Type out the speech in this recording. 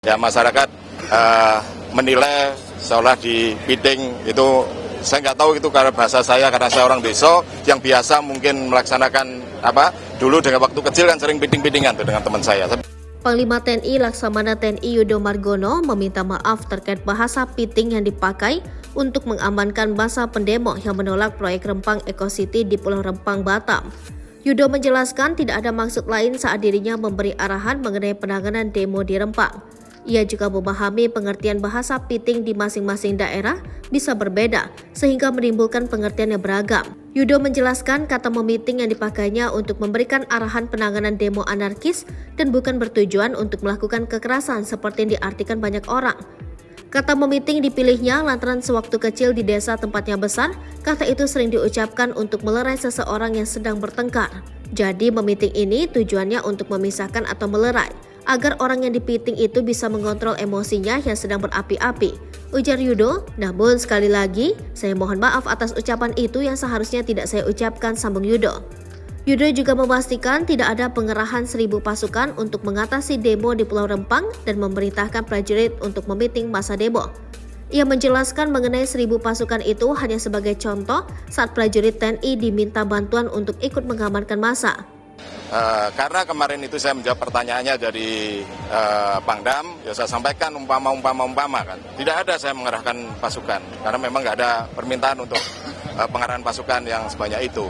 Ya masyarakat menilai seolah di Piting itu, saya nggak tahu itu karena bahasa saya, karena saya orang desa yang biasa mungkin melaksanakan dulu dengan waktu kecil kan sering piting-pitingan tuh dengan teman saya. Panglima TNI Laksamana TNI Yudo Margono meminta maaf terkait bahasa Piting yang dipakai untuk mengamankan masa pendemo yang menolak proyek Rempang Eco City di Pulau Rempang, Batam. Yudo menjelaskan tidak ada maksud lain saat dirinya memberi arahan mengenai penanganan demo di Rempang. Ia juga memahami pengertian bahasa Piting di masing-masing daerah bisa berbeda, sehingga menimbulkan pengertian yang beragam. Yudo menjelaskan kata memiting yang dipakainya untuk memberikan arahan penanganan demo anarkis dan bukan bertujuan untuk melakukan kekerasan seperti yang diartikan banyak orang. Kata memiting dipilihnya lantaran sewaktu kecil di desa tempatnya besar, kata itu sering diucapkan untuk melerai seseorang yang sedang bertengkar. Jadi memiting ini tujuannya untuk memisahkan atau melerai, agar orang yang dipiting itu bisa mengontrol emosinya yang sedang berapi-api, ujar Yudo. Namun sekali lagi, saya mohon maaf atas ucapan itu yang seharusnya tidak saya ucapkan, sambung Yudo. Yudo juga memastikan tidak ada pengerahan 1.000 pasukan untuk mengatasi demo di Pulau Rempang dan memerintahkan prajurit untuk memiting masa demo. Ia menjelaskan mengenai 1.000 pasukan itu hanya sebagai contoh saat prajurit TNI diminta bantuan untuk ikut mengamankan massa. Karena kemarin itu saya menjawab pertanyaannya dari Pangdam, ya saya sampaikan umpama kan. Tidak ada saya mengerahkan pasukan, karena memang nggak ada permintaan untuk pengerahan pasukan yang sebanyak itu.